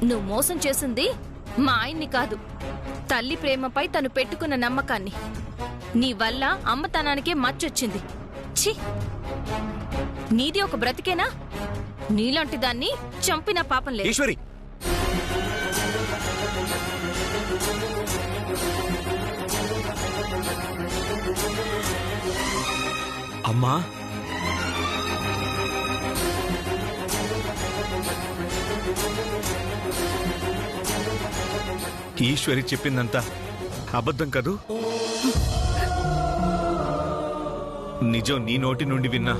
నువ్వు మోసం చేసింది మా ఆయన్ని కాదు, తల్లి ప్రేమపై తను పెట్టుకున్న నమ్మకాన్ని. నీ వల్ల అమ్మతనానికే మచ్చొచ్చింది. ఛీ, నీది ఒక బ్రతికేనా? నీలాంటి దాన్ని చంపిన పాపం లేదు. ఈశ్వరి, అమ్మా, ఈశ్వరి చెప్పిందంతా అబద్ధం కదూ? నిజం నీ నోటి నుండి విన్నా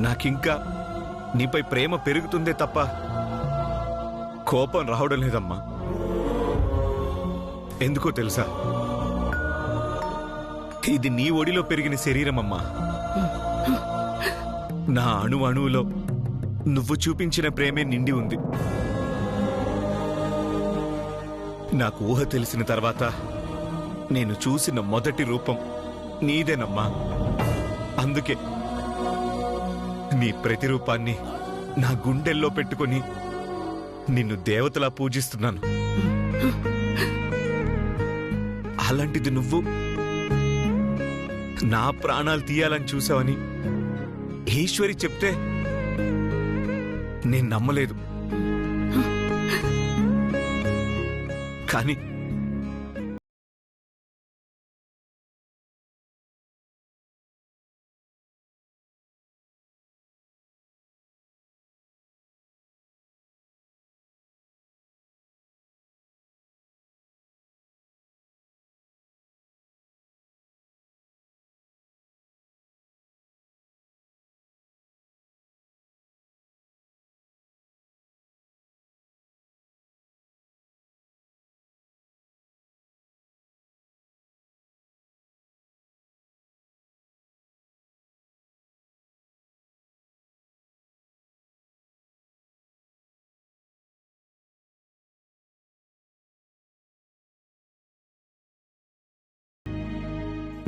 నాకింకా నీపై ప్రేమ పెరుగుతుందే తప్ప కోపం రావడం లేదమ్మా. ఎందుకో తెలుసా, ఇది నీ ఒడిలో పెరిగిన శరీరం అమ్మా. నా అణువులో నువ్వు చూపించిన ప్రేమే నిండి ఉంది. నాకు ఊహ తెలిసిన తర్వాత నేను చూసిన మొదటి రూపం నీదేనమ్మా. అందుకే నీ ప్రతిరూపాన్ని నా గుండెల్లో పెట్టుకొని నిన్ను దేవతలా పూజిస్తున్నాను. అలాంటిది నువ్వు నా ప్రాణాలు తీయాలని చూసావని ఈశ్వరి చెప్తే నేను నమ్మలేదు. కానీ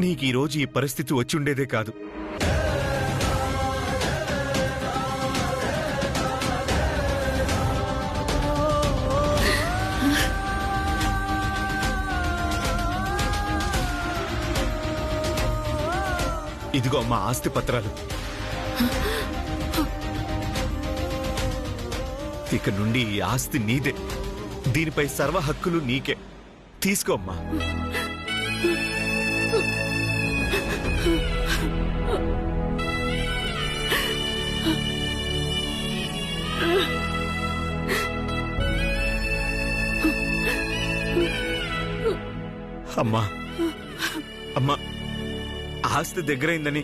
నీకు ఈరోజు ఈ పరిస్థితి వచ్చుండేదే కాదు. ఇదిగో మా ఆస్తి పత్రాలు. ఇక నుండి ఈ ఆస్తి నీదే. దీనిపై సర్వ హక్కులు నీకే. తీసుకో అమ్మా. అమ్మా, అమ్మా, ఆస్తి దగ్గరైందని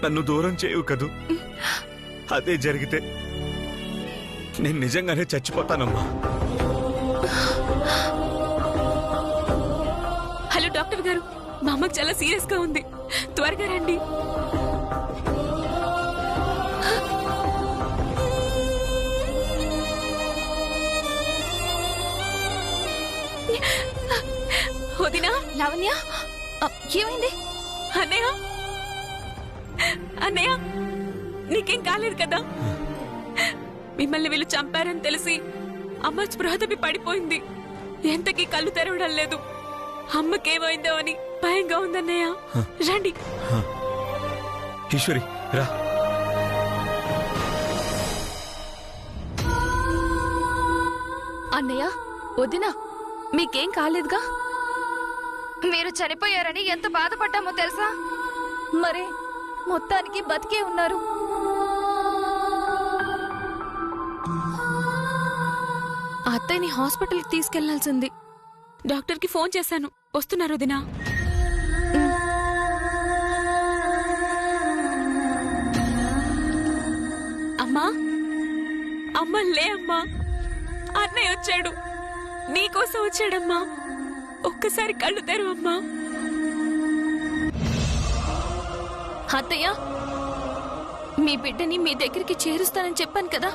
నన్ను దూరం చేయవు కదూ. అదే జరిగితే నేను నిజంగానే చచ్చిపోతానమ్మా. హలో డాక్టర్ గారు, మా అమ్మకి చాలా సీరియస్ గా ఉంది, త్వరగా రండి. వదినా, లావణ్య, ఏమైంది? అన్నయ్య, అన్నయ్య, నీకేం కాలేదు కదా? మిమ్మల్ని వీళ్ళు చంపారని తెలిసి అమ్మ స్పృహ తప్పి పడిపోయింది. ఎంతకీ కళ్ళు తెరవడం లేదు. అమ్మకేమైందో అని భయంగా ఉందన్నయ్య. రండి. ఈశ్వరి, రా. అన్నయ్య, వదినా, మీకేం కాలేదుగా? మీరు చనిపోయారని ఎంత బాధపడ్డామో తెలుసా? మరి మొత్తానికి బతికే ఉన్నారు. అత్తయ్యని హాస్పిటల్కి తీసుకెళ్లాల్సింది. డాక్టర్కి ఫోన్ చేశాను, వస్తున్నారు వదినా. అమ్మా, అమ్మ లే అమ్మా, అన్నయ్య వచ్చాడు, నీకోసం వచ్చాడమ్మా. ఒక్కసారి కళ్ళు తెరవమ్మా. అత్తయ్య, మీ బిడ్డని మీ దగ్గరికి చేరుస్తానని చెప్పాను కదా.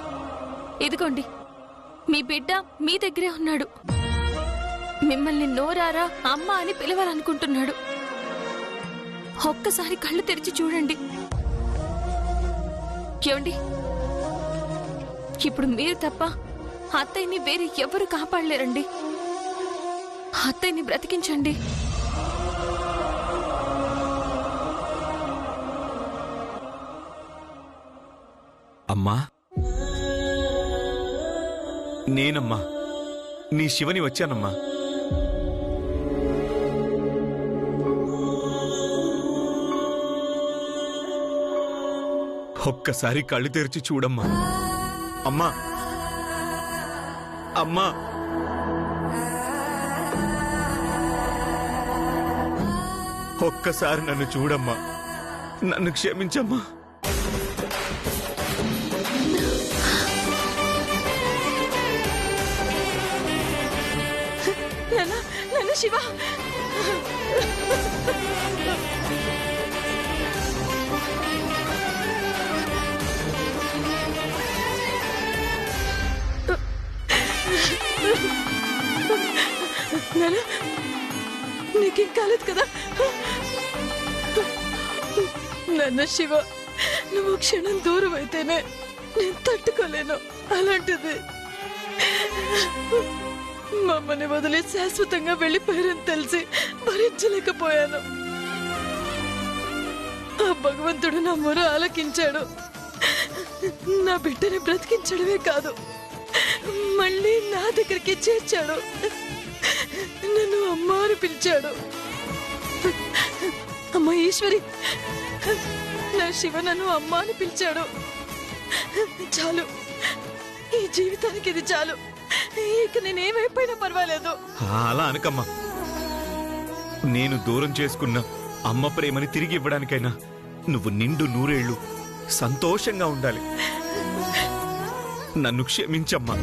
ఇదిగోండి, మీ బిడ్డ మీ దగ్గరే ఉన్నాడు. మిమ్మల్ని నోరారా అమ్మ అని పిలవాలనుకుంటున్నాడు. ఒక్కసారి కళ్ళు తెరిచి చూడండి. ఏమండి, ఇప్పుడు మీరు తప్ప అత్తయ్యని వేరే ఎవరు కాపాడలేరండి. అత్తయ్యని బ్రతికించండి. అమ్మా, నేనమ్మా నీ శివని వచ్చానమ్మా. ఒక్కసారి కళ్ళు తెరిచి చూడమ్మా. అమ్మా, అమ్మా, ఒక్కసారి నన్ను చూడమ్మా. నన్ను క్షమించమ్మా. నన్ను శివ, నీకేం కాలేదు కదా? నన్ను శివ, నువ్వు క్షణం దూరం అయితేనే నేను తట్టుకోలేను. అలాంటిది మమ్మల్ని వదిలి శాశ్వతంగా వెళ్ళిపోయారని తెలిసి భరించలేకపోయాను. ఆ భగవంతుడు నా మొర ఆలకించాడు. నా బిడ్డని బ్రతికించడమే కాదు, మళ్ళీ నా దగ్గరికి చేర్చాడు. నన్ను అమ్మ అని పిలిచాడు. అమ్మ ఈశ్వరి, నా శివ నన్ను అమ్మ అని పిలిచాడు. చాలు, ఈ జీవితానికి ఇది చాలు. ఇక నేనేమైపోయినా పర్వాలేదు. అలా అనకమ్మా. నేను దూరం చేసుకున్న అమ్మ ప్రేమని తిరిగి ఇవ్వడానికైనా నువ్వు నిండు నూరేళ్లు సంతోషంగా ఉండాలి. నన్ను క్షమించమ్మా.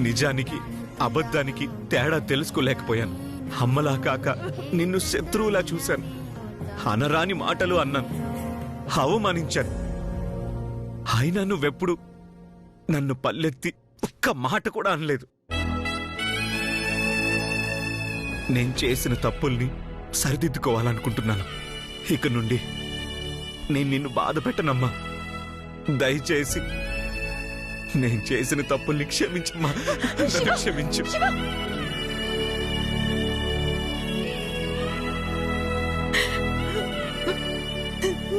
నిజానికి అబద్ధానికి తేడా తెలుసుకోలేకపోయాను. అమ్మలా కాక నిన్ను శత్రువులా చూశాను. అనరాని మాటలు అన్నాను, అవమానించాను. అయినా నువ్వెప్పుడు నన్ను పల్లెత్తి ఒక్క మాట కూడా అనలేదు. నేను చేసిన తప్పుల్ని సరిదిద్దుకోవాలనుకుంటున్నాను. ఇక నుండి నేను నిన్ను బాధ పెట్టనమ్మా. దయచేసి నేను చేసిన తప్పుల్ని క్షమించమ్మా. నన్ను క్షమించు.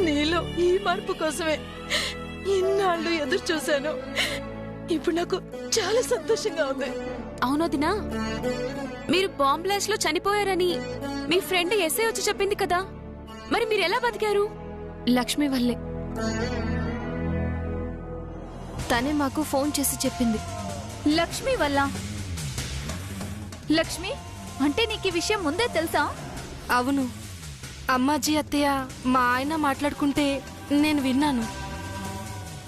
నీలో ఈ మార్పు కోసమే ఇన్నాళ్ళు ఎదురు చూశాను. ఇప్పుడు నాకు చాలా సంతోషంగా ఉంది. అవునోదినా, మీరు బాంబ్ బ్లాస్ట్ లో చనిపోయారని మీ ఫ్రెండ్ ఎస్ఐ వచ్చి చెప్పింది కదా, మరి మీరు ఎలా బతికారు? లక్ష్మి వల్లే. తనే మాకు ఫోన్ చేసి చెప్పింది. లక్ష్మి వల్ల? లక్ష్మి అంటే నీకు ఈ విషయం ముందే తెలుసా? అవును, అమ్మాజీ అత్తయ్య మా ఆయన మాట్లాడుకుంటే నేను విన్నాను.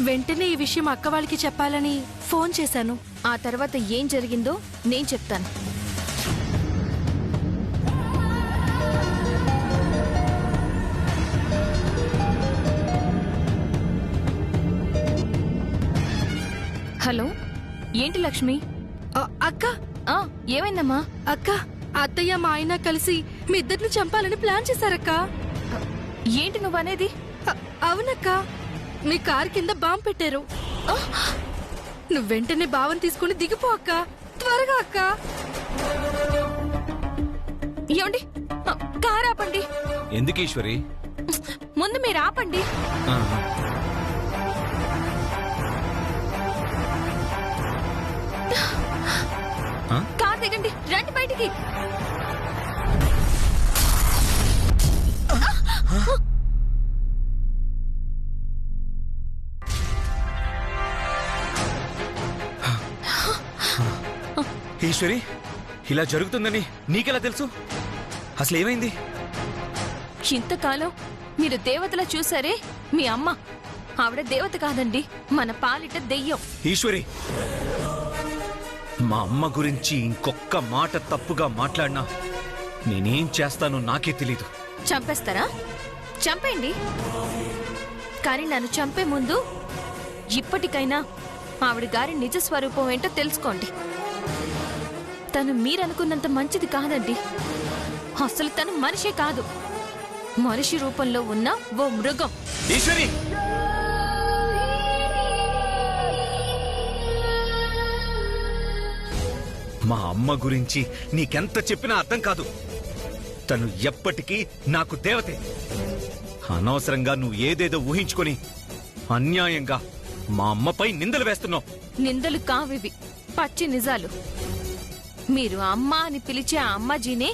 వెంటనే ఈ విషయం అక్క వాళ్ళకి చెప్పాలని ఫోన్ చేశాను. ఆ తర్వాత ఏం జరిగిందో నేను చెప్తాను. హలో, ఏంటి లక్ష్మి? అక్క, ఏమైందమ్మా? అక్క, అత్తయ్య మా ఆయన కలిసి మీ ఇద్దరిని చంపాలని ప్లాన్ చేశారక్క. ఏంటి నువ్వనేది? అవునక్క, మీ కారు కింద బాంబు పెట్టారు. నువ్వు వెంటనే బావని తీసుకుని దిగిపో అక్క, త్వరగా అక్క. ఏమండి, కారు ఆపండి. ఎందుకు ఈశ్వరి? ముందు మీరు ఆపండి. కారు దిగండి, రండి బయటికి. ఈశ్వరి, ఇలా జరుగుతుందని నీకెలా తెలుసు? అసలు ఏమైంది? ఇంతకాలం మీరు దేవతలా చూసారే మీ అమ్మ, ఆవిడ దేవత కాదండి, మన పాలిట దెయ్యం. ఈశ్వరి, మా అమ్మ గురించి ఇంకొక్క మాట తప్పుగా మాట్లాడినా నేనేం చేస్తానో నాకే తెలీదు. చంపేస్తారా? చంపేయండి. కానీ నన్ను చంపే ముందు ఇప్పటికైనా ఆవిడ గారి నిజ స్వరూపం ఏంటో తెలుసుకోండి. తను మీరనుకున్నంత మంచిది కాదండి. అసలు తను మనిషే కాదు, మనిషి రూపంలో ఉన్న ఓ మృగం. మా అమ్మ గురించి నీకెంత చెప్పినా అర్థం కాదు. తను ఎప్పటికీ నాకు దేవతే. అనవసరంగా నువ్వు ఏదేదో ఊహించుకొని అన్యాయంగా మా అమ్మపై నిందలు వేస్తున్నావు. నిందలు కావివి, పచ్చి నిజాలు. మీరు అమ్మ అని పిలిచే ఆ అమ్మాజీనే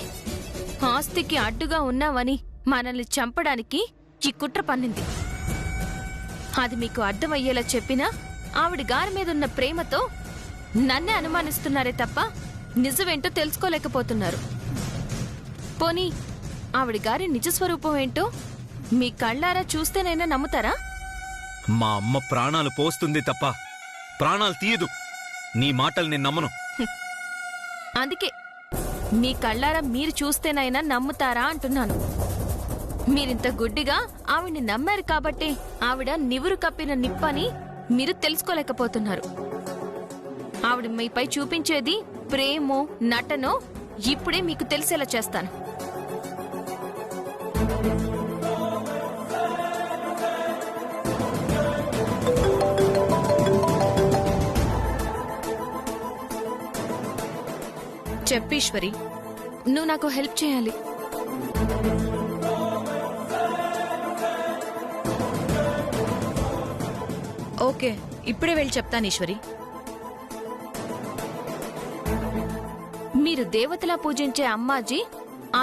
ఆస్తికి అడ్డుగా ఉన్నావని మనల్ని చంపడానికి ఈ కుట్ర పన్నింది. అది మీకు అర్థమయ్యేలా చెప్పినా ఆవిడ గారి మీదున్న ప్రేమతో నన్నే అనుమానిస్తున్నారే తప్ప నిజమేంటో తెలుసుకోలేకపోతున్నారు. పోనీ ఆవిడ గారి నిజస్వరూపం ఏంటో మీ కళ్ళారా చూస్తేనైనా నమ్ముతారా? మా అమ్మ ప్రాణాలు పోస్తుంది తప్ప ప్రాణాలు తీయదు. నీ మాటలు నేను నమ్మను. అందుకే మీ కళ్ళారా మీరు చూస్తేనైనా నమ్ముతారా అంటున్నాను. మీరింత గుడ్డిగా ఆవిడ్ని నమ్మారు కాబట్టి ఆవిడ నివురు కప్పిన నిప్పని మీరు తెలుసుకోలేకపోతున్నారు. ఆవిడ మీపై చూపించేది ప్రేమో నటనో ఇప్పుడే మీకు తెలిసేలా చేస్తాను. చెప్పీశ్వరి, నువ్వు నాకు హెల్ప్ చేయాలి. ఓకే, ఇప్పుడే వెళ్ళి చెప్తాను ఈశ్వరి. మీరు దేవతలా పూజించే అమ్మాజీ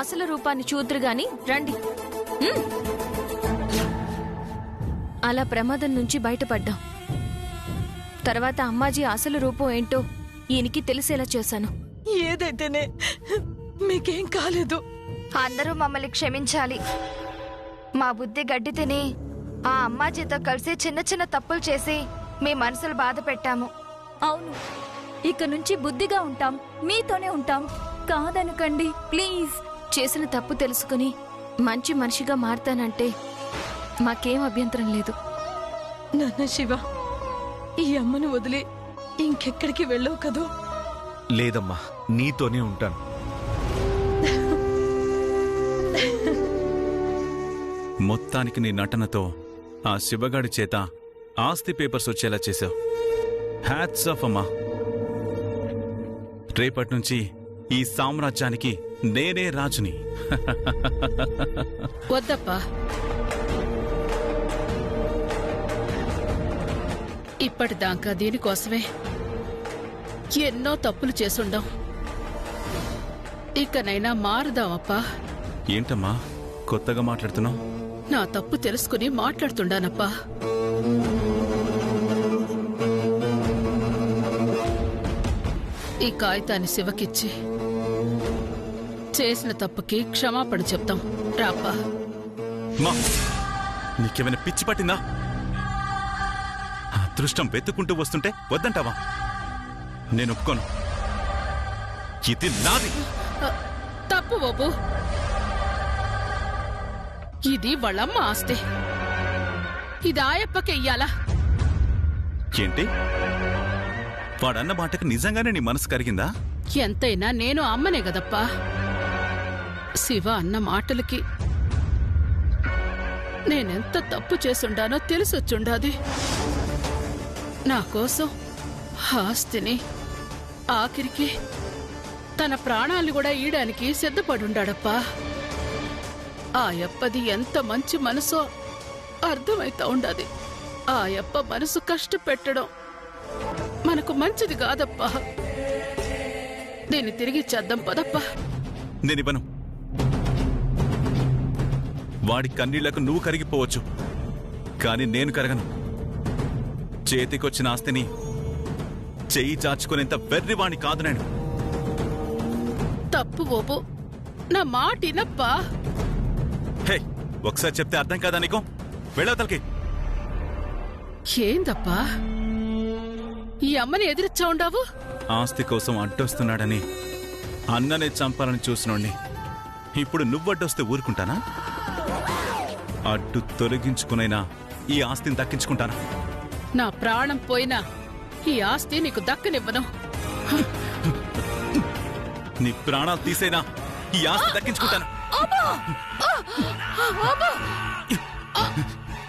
అసలు రూపాన్ని చూద్దురుగాని రండి. అలా ప్రమాదం నుంచి బయటపడ్డాం. తర్వాత అమ్మాజీ అసలు రూపం ఏంటో ఈయనకి తెలిసేలా చేశాను. ఏదైతేనే మీకేం కాలేదు. అందరూ మమ్మల్ని క్షమించాలి. మా బుద్ధి గడ్డి తిని ఆ అమ్మాజీతో కలిసి చిన్న చిన్న తప్పులు చేసి మీ మనసులు బాధ పెట్టాము. అవును, ఇక నుంచి బుద్ధిగా ఉంటాం, మీతోనే ఉంటాం. కాదనకండి ప్లీజ్. చేసిన తప్పు తెలుసుకుని మంచి మనిషిగా మారతానంటే మాకేం అభ్యంతరం లేదు. నాన్న శివ, ఈ అమ్మను వదిలి ఇంకెక్కడికి వెళ్ళవు కదూ? లేదమ్మా, నీతోనే ఉంటాను. మొత్తానికి నీ నటనతో ఆ శివగాడి చేత ఆస్తి పేపర్స్ వచ్చేలా చేశావు. హ్యాట్స్ ఆఫ్ అమ్మా. రేపటి నుంచి ఈ సామ్రాజ్యానికి నేనే రాజుని. వద్దప్పా, ఇప్పటిదాకా దీనికోసమే ఎన్నో తప్పులు చేసుండాం. ఇకనైనా మారుదామప్పా. ఏంటమ్మా కొత్తగా మాట్లాడుతున్నావు? నా తప్పు తెలుసుకుని మాట్లాడుతుండానప్పా. ఈ కాగితాన్ని శివకిచ్చి చేసిన తప్పుకి క్షమాపణ చెప్తాం. రాప్పా. మా నీకేమైనా పిచ్చి పట్టిందా? అదృష్టం వెతుక్కుంటూ వస్తుంటే వద్దంటావా? నేను ఒప్పుకోను. ఇది నాది. తప్పు బాబు, ఇది వాళ్ళమ్మ ఆస్తి. ఇది ఆయప్పకి ఇయ్యాలా? ఏంటి వాడన్న మాటకు నిజంగానే నీ మనసు కరిగిందా? ఎంతైనా నేను అమ్మనే గదప్పా. శివ అన్న మాటలకి నేనెంత తప్పు చేసుండానో తెలిసొచ్చుండాది. నా కోసం ఆస్తిని ఆఖరికి తన ప్రాణాలు కూడా ఈయడానికి సిద్ధపడుండాడప్పా. ఆ యప్పది ఎంత మంచి మనసో అర్థమైతా ఉండాది. ఆ యప్ప మనసు కష్టపెట్టడం మనకు మంచిది కాదప్పా. దీన్ని తిరిగి ఇచ్చేద్దాం పదప్పా. నేనివ్వను. వాడి కన్నీళ్లకు నువ్వు కరిగిపోవచ్చు, కాని నేను కరగను. చేతికొచ్చిన ఆస్తిని చెయ్యి చాచుకునేంత వెర్రివాణ్ణి కాదు నేను. తప్పు ఓపు, నా మాట ఇనప్పా. హే, ఒకసారి చెప్తే అర్థం కాదా నీకు? వెళ్ళవతలకి. ఏందప్పా ఈ అమ్మని ఎదిరిచ్చా ఉండావు? ఆస్తి కోసం అడ్డొస్తున్నాడని అన్ననే చంపాలని చూసినోణ్ణి ఇప్పుడు నువ్వడ్డొస్తే ఊరుకుంటానా? అడ్డు తొలగించుకునైనా ఈ ఆస్తిని దక్కించుకుంటానా? నా ప్రాణం పోయినా ఈ ఆస్తి నీకు దక్కనివ్వను. నీ ప్రాణాలు తీసేనా ఈ ఆస్తి దక్కించుకుంటాను.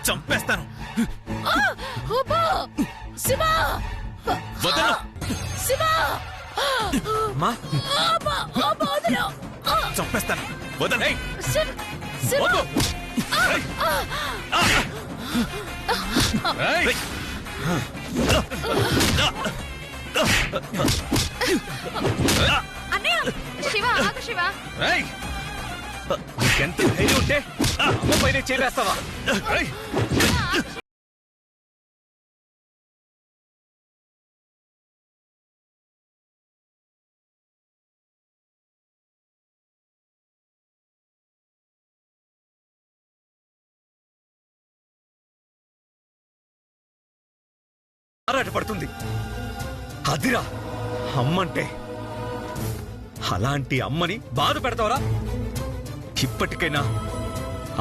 చంపేస్తాను. వదలను. అమ్మా చంపేస్తాను. వదలే. వద్దు. ఏయ్. ఏయ్. శివ ఆగు శివ. ఏయ్. నీకెంత ధైర్యం ఉంటే అమ్మ పైన చేరేస్తావా? ఏయ్. ఆరాటపడుతుంది. అదిరా అమ్మంటే. అలాంటి అమ్మని బాధ పెడతావరా? ఇప్పటికైనా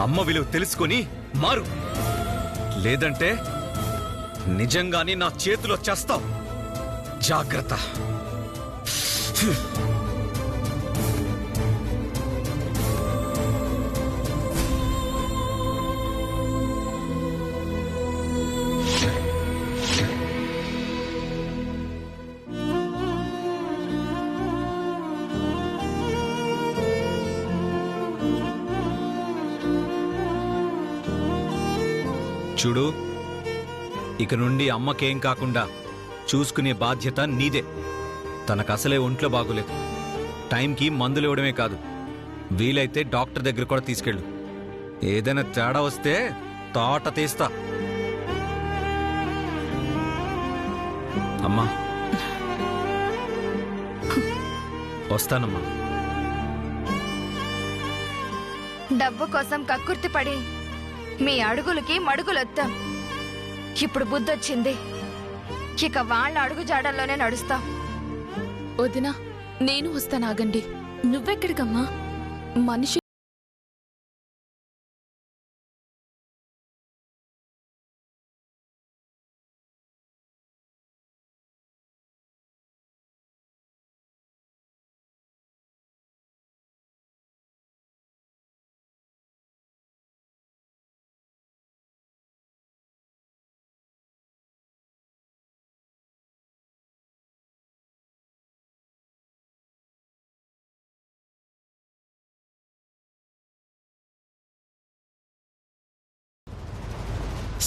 అమ్మ విలువ తెలుసుకొని మారు. లేదంటే నిజంగానే నా చేతిలో చేస్తావు. జాగ్రత్త. చూడు, ఇక నుండి అమ్మకేం కాకుండా చూసుకునే బాధ్యత నీదే. తనకసలే ఒంట్లో బాగోలేదు. టైంకి మందులు ఇవ్వడమే కాదు, వీలైతే డాక్టర్ దగ్గర కూడా తీసుకెళ్ళు. ఏదైనా తేడా వస్తే తోట తీస్తా. అమ్మా వస్తానమ్మా. డబ్బు కోసం కక్కుర్తి పడి మీ అడుగులకి మడుగులొత్తాం. ఇప్పుడు బుద్ధొచ్చింది. ఇక వాళ్ళ అడుగు జాడల్లోనే నడుస్తాం. వదినా, నేను వస్తానాగండి. నువ్వెక్కడికమ్మా? మనిషి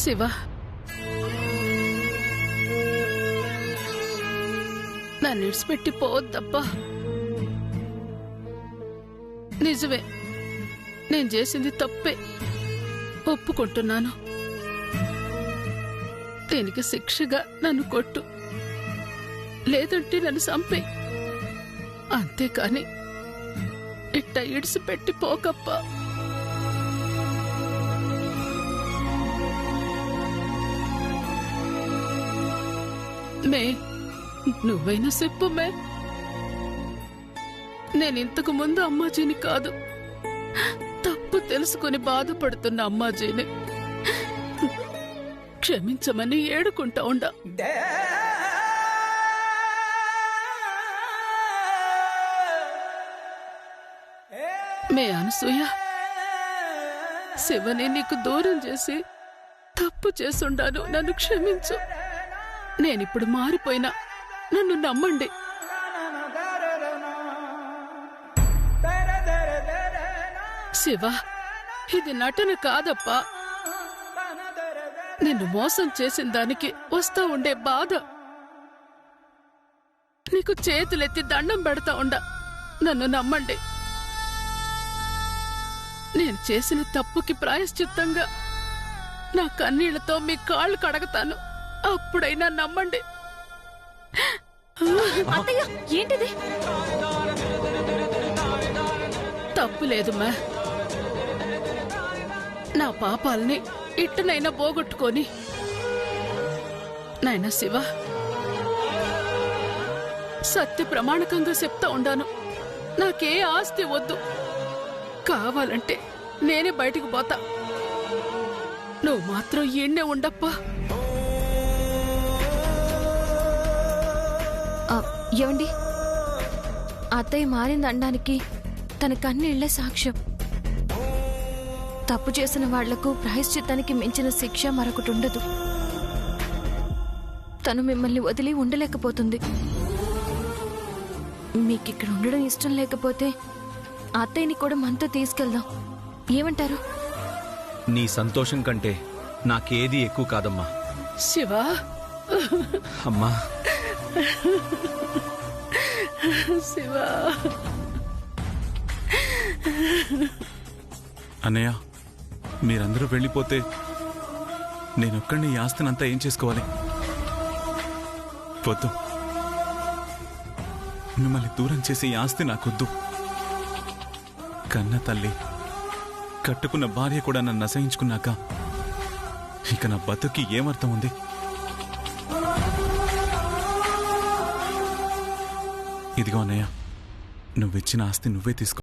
శివ, నన్ను ఇడిచిపెట్టి పోవద్దబ్బా. నిజమే, నేను చేసింది తప్పే, ఒప్పుకుంటున్నాను. దీనికి శిక్షగా నన్ను కొట్టు, లేదంటే నన్ను చంపే. అంతేకాని ఇట్ట ఇడిచిపెట్టి పోకప్పా. మే, నువ్వైనా చెప్పు మే. నేనింతకు ముందు అమ్మాజీని కాదు, తప్పు తెలుసుకుని బాధపడుతున్న అమ్మాజీని. క్షమించమని ఏడుకుంటా ఉండా. మే అనసూయ, శివని నీకు దూరం చేసి తప్పు చేసుండాను, నన్ను క్షమించు. నేనిప్పుడు మారిపోయినా నన్ను నమ్మండి. శివ, ఇది నటన కాదప్పా. నిన్ను మోసం చేసిన దానికి వస్తా ఉండే బాధ. నీకు చేతులెత్తి దండం పెడతా ఉండా, నన్ను నమ్మండి. నేను చేసిన తప్పుకి ప్రాయశ్చిత్తంగా నా కన్నీళ్లతో మీ కాళ్ళు కడగతాను. అప్పుడైనా నమ్మండి. అత్తయ్య, ఏంటిది? తప్పు లేదు మా. నా పాపాల్ని ఇట్టనైనా పోగొట్టుకొని నాయనా శివ, సత్య ప్రమాణకంగా చెప్తా ఉండాను. నాకే ఆస్తి వద్దు. కావాలంటే నేనే బయటికి పోతా. నువ్వు మాత్రం ఈయన్నే ఉండప్పా. ఏమండి, అత్తయ్య మారిందనడానికి తన కన్నీళ్లే సాక్ష్యం. తప్పు చేసిన వాళ్లకు ప్రాయశ్చిత్తానికి మించిన శిక్ష మరొకటి ఉండదు. తను మిమ్మల్ని వదిలి ఉండలేకపోతుంది. మీకు ఇక్కడ ఉండడం ఇష్టం లేకపోతే అత్తయ్యని కూడా మనతో తీసుకెళ్దాం, ఏమంటారు? నీ సంతోషం కంటే నాకేది ఎక్కువ కాదమ్మా. శివ, అమ్మా శివ. అన్నయ్య, మీరందరూ వెళ్ళిపోతే నేనొక్కడిని ఈ ఆస్తినంతా ఏం చేసుకోవాలి? వద్దు, మిమ్మల్ని దూరం చేసే ఈ ఆస్తి నాకొద్దు. కన్న తల్లి, కట్టుకున్న భార్య కూడా నన్ను అసహించుకున్నాక ఇక నా బతుకి ఏమర్థం ఉంది? ఇదిగో అన్నయ్య, నువ్విచ్చిన ఆస్తి నువ్వే తీసుకో.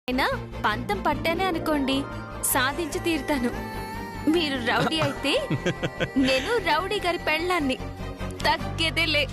అయినా పంతం పట్టానే అనుకోండి, సాధించి తీరుతాను. మీరు రౌడీ అయితే నేను రౌడీ గారి పెళ్ళాన్ని, తగ్గేదేలే.